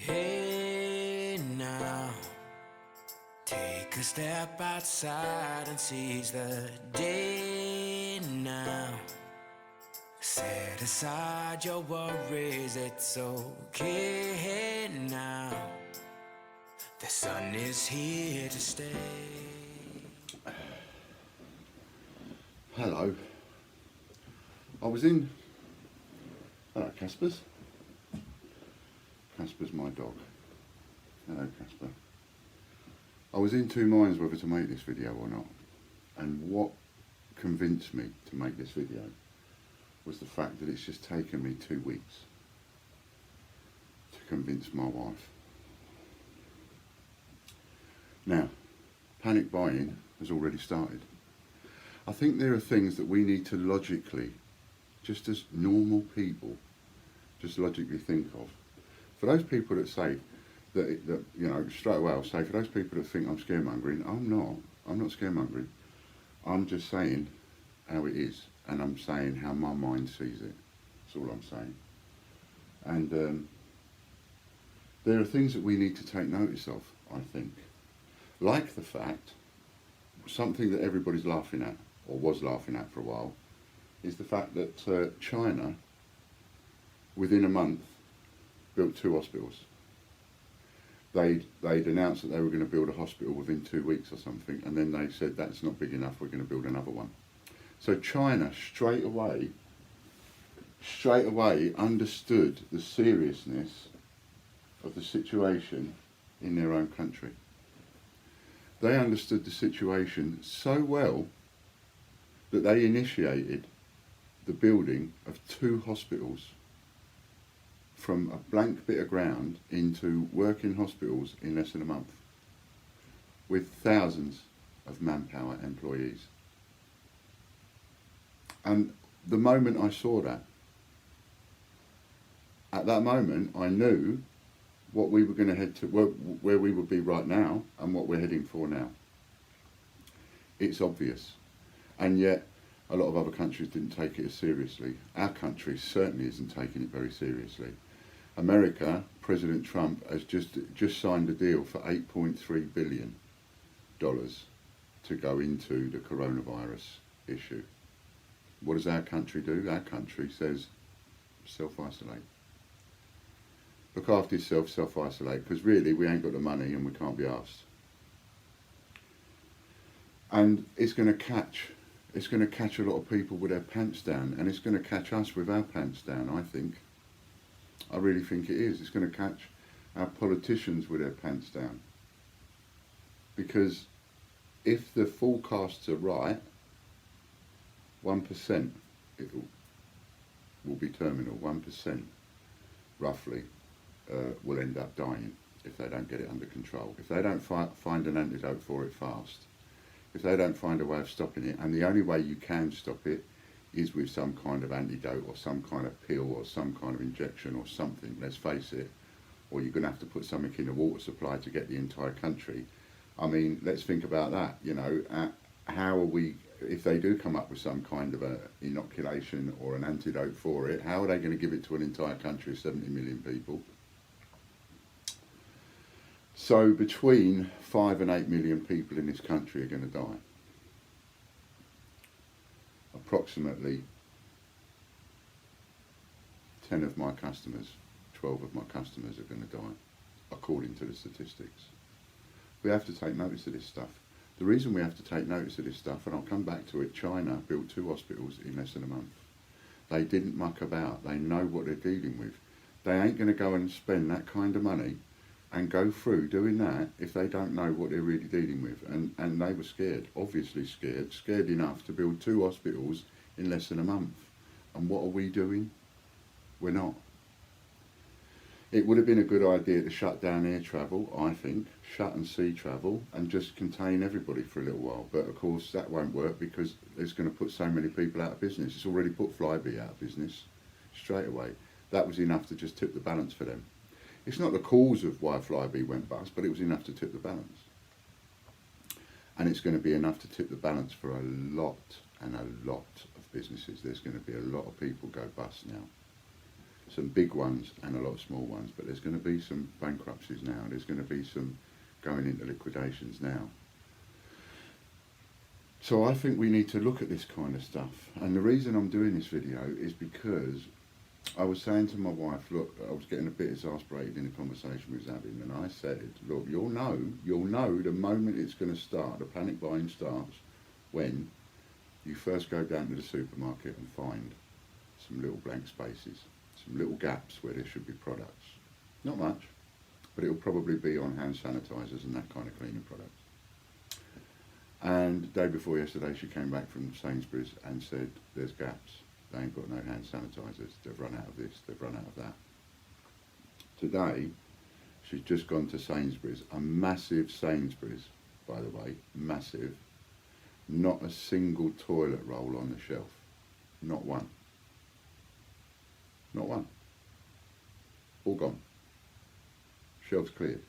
Hey now, take a step outside and seize the day now. Set aside your worries, it's okay now. The sun is here to stay. Hello. Hello, Casper's. Casper's my dog. Hello, Casper. I was in two minds whether to make this video or not. And what convinced me to make this video was the fact that it's just taken me 2 weeks to convince my wife. Now, panic buying has already started. I think there are things that we need to logically, just as normal people, just logically think of. For those people that say that you know, straight away I'll say, for those people that think I'm scaremongering, I'm not scaremongering. I'm just saying how it is, and I'm saying how my mind sees it. That's all I'm saying. And there are things that we need to take notice of, I think. Like the fact, something that everybody's laughing at, or was laughing at for a while, is the fact that China, within a month, built 2 hospitals. They'd announced that they were going to build a hospital within 2 weeks or something, and then they said that's not big enough, we're going to build another one. So China straight away understood the seriousness of the situation in their own country. They understood the situation so well that they initiated the building of 2 hospitals from a blank bit of ground into working hospitals in less than a month, with thousands of manpower employees. And the moment I saw that, at that moment I knew what we were going to head to, where we would be right now and what we're heading for now. It's obvious. And yet a lot of other countries didn't take it as seriously. Our country certainly isn't taking it very seriously. America, President Trump has just signed a deal for $8.3 billion to go into the coronavirus issue. What does our country do? Our country says self-isolate. Look after yourself, self-isolate, because really we ain't got the money and we can't be asked. And it's going to catch a lot of people with their pants down, and it's going to catch us with our pants down, I think. I really think it is. It's going to catch our politicians with their pants down. Because if the forecasts are right, 1% it will be terminal. 1% roughly will end up dying if they don't get it under control. If they don't find an antidote for it fast. If they don't find a way of stopping it, and the only way you can stop it is with some kind of antidote or some kind of pill or some kind of injection or something, let's face it, or you're going to have to put something in the water supply to get the entire country. I mean, let's think about that, you know, how are we, if they do come up with some kind of a inoculation or an antidote for it, how are they going to give it to an entire country of 70 million people? So between 5 and 8 million people in this country are going to die. Approximately 10 of my customers, 12 of my customers are going to die, according to the statistics. We have to take notice of this stuff. The reason we have to take notice of this stuff, and I'll come back to it, China built 2 hospitals in less than a month. They didn't muck about. They know what they're dealing with. They ain't going to go and spend that kind of money and go through doing that if they don't know what they're really dealing with. And they were scared, obviously scared enough to build 2 hospitals in less than a month. And what are we doing? We're not. It would have been a good idea to shut down air travel, I think, shut and sea travel, and just contain everybody for a little while. But of course that won't work because it's going to put so many people out of business. It's already put Flybe out of business straight away. That was enough to just tip the balance for them. It's not the cause of why Flybe went bust, but it was enough to tip the balance. And it's going to be enough to tip the balance for a lot and a lot of businesses. There's going to be a lot of people go bust now. some big ones and a lot of small ones, but there's going to be some bankruptcies now. There's going to be some going into liquidations now. So I think we need to look at this kind of stuff. And the reason I'm doing this video is because I was saying to my wife, look, I was getting a bit exasperated in the conversation we was having, and I said, look, you'll know the moment it's going to start, the panic buying starts, when you first go down to the supermarket and find some little blank spaces, some little gaps where there should be products. Not much, but it'll probably be on hand sanitizers and that kind of cleaning products. And the day before yesterday, she came back from Sainsbury's and said, there's gaps. They ain't got no hand sanitizers. They've run out of this, they've run out of that. Today, she's just gone to Sainsbury's, a massive Sainsbury's, by the way, massive. Not a single toilet roll on the shelf. Not one. Not one. All gone. Shelves cleared.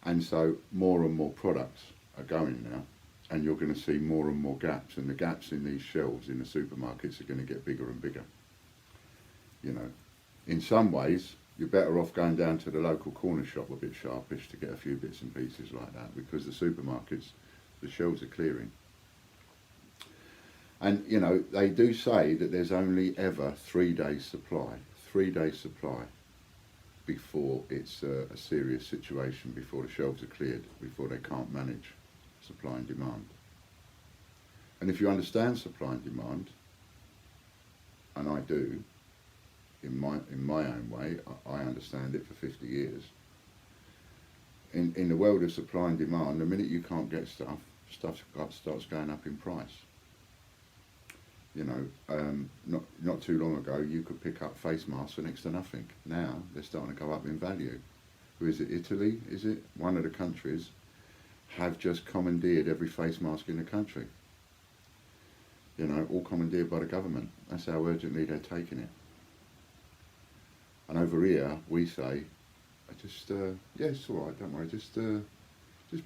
And so more and more products are going now, and you're going to see more and more gaps, and the gaps in these shelves in the supermarkets are going to get bigger and bigger. You know, in some ways, you're better off going down to the local corner shop a bit sharpish to get a few bits and pieces like that, because the supermarkets, the shelves are clearing. And, you know, they do say that there's only ever 3 days supply, 3 days supply before it's a serious situation, before the shelves are cleared, before they can't manage supply and demand. And if you understand supply and demand, and I do, in my own way, I understand it for 50 years. In the world of supply and demand, the minute you can't get stuff starts going up in price. You know, not too long ago, you could pick up face masks for next to nothing. Now they're starting to go up in value. Who is it? Italy? Is it? One of the countries have just commandeered every face mask in the country. You know, all commandeered by the government. That's how urgently they're taking it. And over here, we say, yeah, it's all right, don't worry, just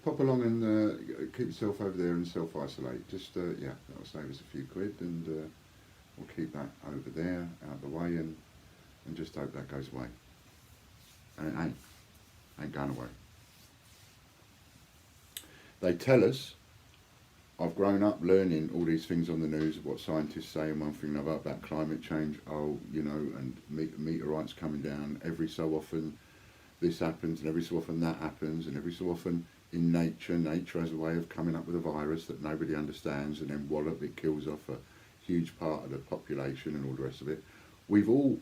pop along and keep yourself over there and self-isolate. Yeah, that'll save us a few quid, and we'll keep that over there, out of the way, and just hope that goes away. And it ain't going away. They tell us, I've grown up learning all these things on the news, what scientists say, and one thing and another about climate change, you know, and meteorites coming down. Every so often this happens, and every so often that happens, and every so often in nature has a way of coming up with a virus that nobody understands, and then wallop, it kills off a huge part of the population and all the rest of it. We've all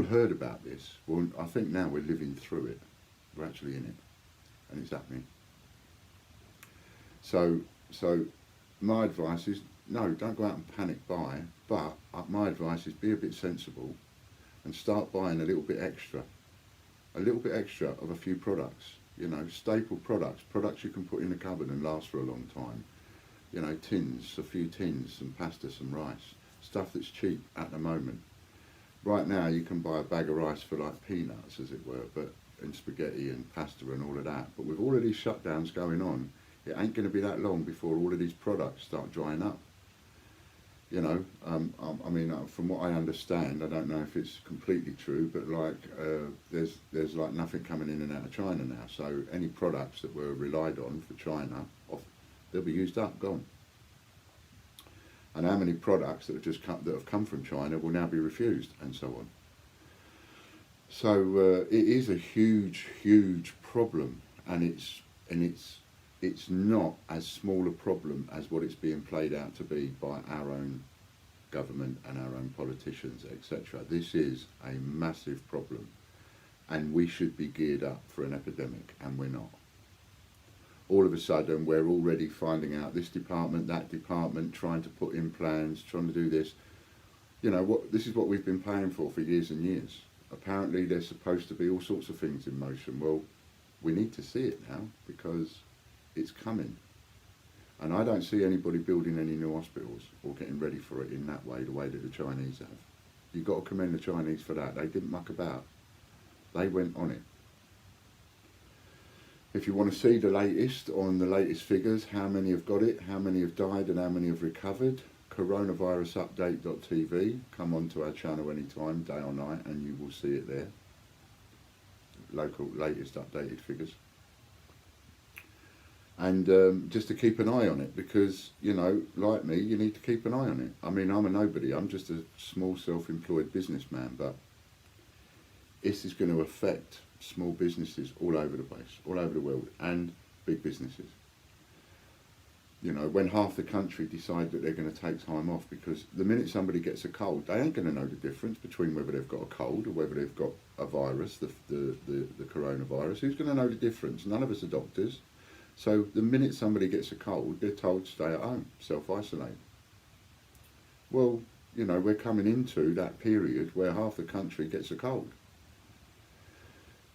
heard about this. Well, I think now we're living through it. We're actually in it, and it's happening. So my advice is, no, don't go out and panic buy, but my advice is be a bit sensible and start buying a little bit extra of a few products, you know, staple products you can put in the cupboard and last for a long time. You know, a few tins, some pasta, some rice, stuff that's cheap at the moment. Right now you can buy a bag of rice for like peanuts, as it were, and spaghetti and pasta and all of that. But with all of these shutdowns going on, it ain't going to be that long before all of these products start drying up. You know, I mean, from what I understand, I don't know if it's completely true, but like there's like nothing coming in and out of China now. So any products that were relied on for China, they'll be used up, gone. And how many products that have come from China will now be refused, and so on. So it is a huge problem, and it's not as small a problem as what it's being played out to be by our own government and our own politicians, etc. This is a massive problem, and we should be geared up for an epidemic, and we're not. All of a sudden, we're already finding out this department, that department, trying to put in plans, trying to do this. You know, this is what we've been paying for years and years. Apparently, there's supposed to be all sorts of things in motion. Well, we need to see it now, because it's coming. And I don't see anybody building any new hospitals or getting ready for it in that way, the way that the Chinese have. You've got to commend the Chinese for that. They didn't muck about. They went on it. If you want to see the latest on the latest figures, how many have got it, how many have died and how many have recovered, coronavirusupdate.tv. Come onto our channel anytime, day or night, and you will see it there. Local, latest updated figures. And just to keep an eye on it, because, you know, like me, you need to keep an eye on it. I mean, I'm a nobody, I'm just a small self-employed businessman, but this is going to affect small businesses all over the place, all over the world, and big businesses. You know, when half the country decide that they're going to take time off, because the minute somebody gets a cold, they ain't going to know the difference between whether they've got a cold or whether they've got a virus, the coronavirus. Who's going to know the difference? None of us are doctors. So the minute somebody gets a cold, they're told to stay at home, self-isolate. Well, you know, we're coming into that period where half the country gets a cold.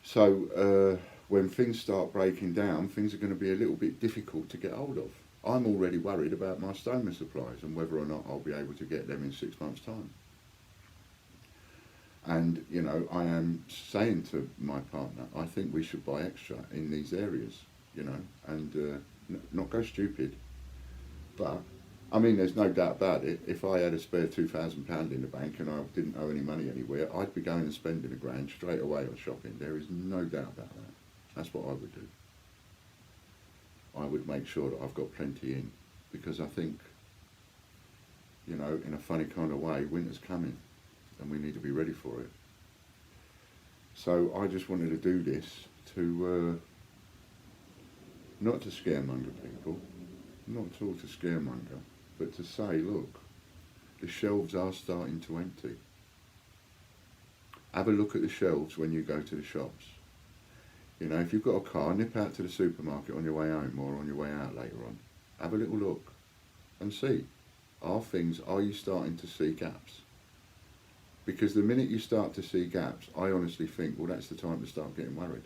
So when things start breaking down, things are going to be a little bit difficult to get hold of. I'm already worried about my stoma supplies and whether or not I'll be able to get them in 6 months' time. And, you know, I am saying to my partner, I think we should buy extra in these areas, you know, and not go stupid. But, I mean, there's no doubt about it. If I had a spare £2,000 in the bank and I didn't owe any money anywhere, I'd be going and spending £1,000 straight away on shopping. There is no doubt about that. That's what I would do. I would make sure that I've got plenty in, because I think, you know, in a funny kind of way, winter's coming and we need to be ready for it. So I just wanted to do this to, not to scaremonger people, not at all to scaremonger, but to say, look, the shelves are starting to empty. Have a look at the shelves when you go to the shops. You know, if you've got a car, nip out to the supermarket on your way home or on your way out later on. Have a little look and see, are you starting to see gaps? Because the minute you start to see gaps, I honestly think, well, that's the time to start getting worried.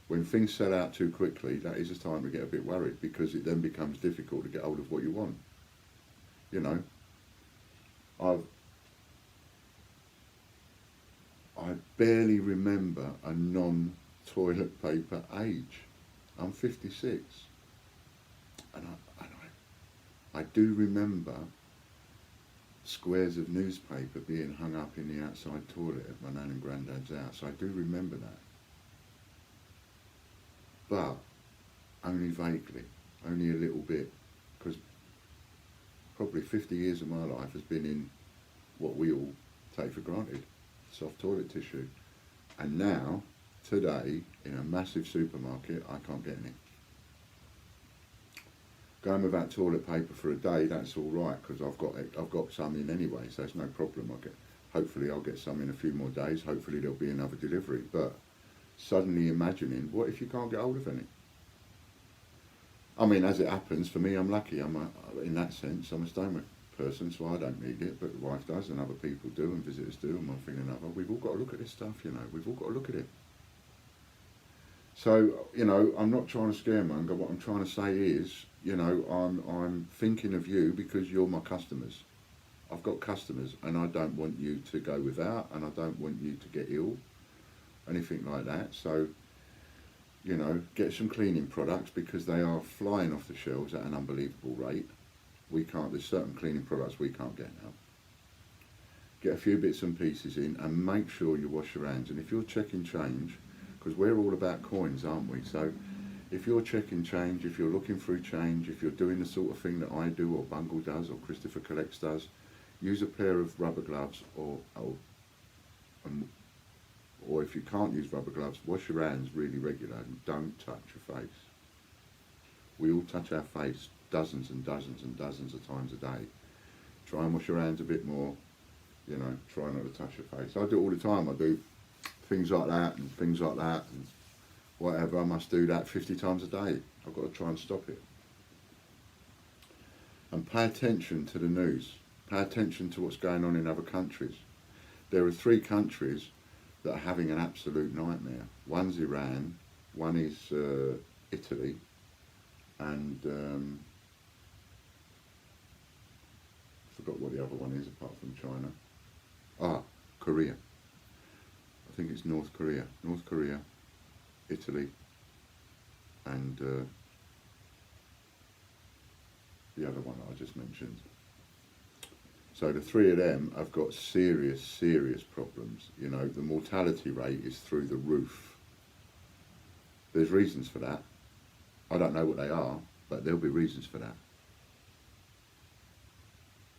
When things sell out too quickly, that is the time to get a bit worried, because it then becomes difficult to get hold of what you want. You know, I barely remember a non-toilet paper age. I'm 56, and I do remember squares of newspaper being hung up in the outside toilet at my nan and granddad's house. I do remember that, but only vaguely, only a little bit, because probably 50 years of my life has been in what we all take for granted, soft toilet tissue. And now, today, in a massive supermarket, I can't get any. Going without toilet paper for a day, that's all right, because I've got some in anyway, so it's no problem. Hopefully I'll get some in a few more days. Hopefully there'll be another delivery. But suddenly imagining, what if you can't get hold of any? I mean, as it happens, for me, I'm lucky. In that sense, I'm a stoma person, so I don't need it, but the wife does, and other people do, and visitors do, and one thing and another. We've all got to look at this stuff, you know. We've all got to look at it. So, you know, I'm not trying to scaremonger. What I'm trying to say is, you know, I'm thinking of you because you're my customers. I've got customers, and I don't want you to go without, and I don't want you to get ill, anything like that. So, you know, get some cleaning products, because they are flying off the shelves at an unbelievable rate. There's certain cleaning products we can't get now. Get a few bits and pieces in, and make sure you wash your hands. And if you're checking change, because we're all about coins, aren't we? So if you're checking change, if you're looking through change, if you're doing the sort of thing that I do, or Bungle does, or Christopher Collects does, use a pair of rubber gloves, or if you can't use rubber gloves, wash your hands really regular and don't touch your face. We all touch our face dozens and dozens and dozens of times a day. Try and wash your hands a bit more, you know, try not to touch your face. I do it all the time. I do things like that and things like that and whatever. I must do that 50 times a day. I've got to try and stop it. And pay attention to the news. Pay attention to what's going on in other countries. There are 3 countries that are having an absolute nightmare. One's Iran, one is Italy, and forgot what the other one is apart from China. Korea. I think it's North Korea. North Korea, Italy, and the other one that I just mentioned. So the three of them have got serious, serious problems. You know, the mortality rate is through the roof. There's reasons for that. I don't know what they are, but there'll be reasons for that.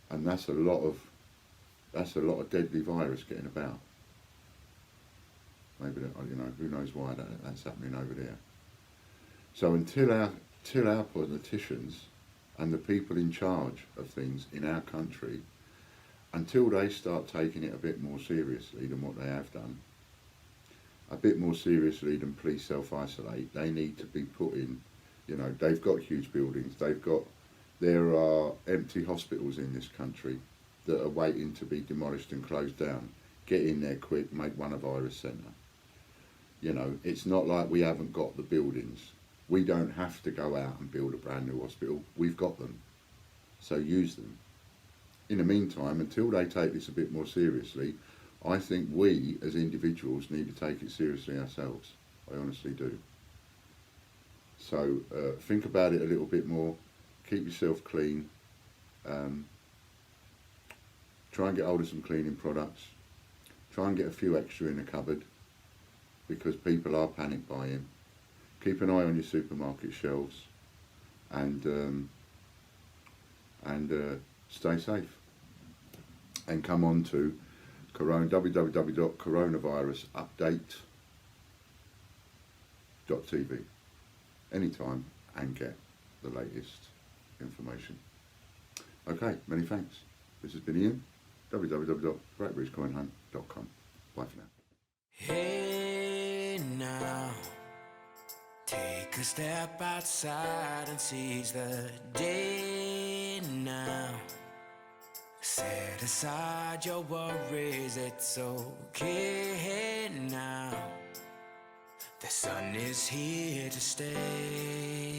And that's a lot of deadly virus getting about. Maybe, you know, who knows why that's happening over there. So until our politicians and the people in charge of things in our country, until they start taking it a bit more seriously than what they have done, a bit more seriously than police self-isolate, they need to be put in, you know, they've got huge buildings, there are empty hospitals in this country that are waiting to be demolished and closed down. Get in there quick, make one a virus centre. You know, it's not like we haven't got the buildings. We don't have to go out and build a brand new hospital. We've got them. So use them. In the meantime, until they take this a bit more seriously, I think we as individuals need to take it seriously ourselves. I honestly do. So think about it a little bit more. Keep yourself clean. Try and get hold of some cleaning products. Try and get a few extra in the cupboard, because people are panic buying. Keep an eye on your supermarket shelves, and stay safe. And come on to www.coronavirusupdate.tv anytime and get the latest information. Okay, many thanks. This has been Ian, www.greatbritishcoinhunt.com. Bye for now. Hey now, take a step outside and seize the day now. Set aside your worries, it's okay now. The sun is here to stay.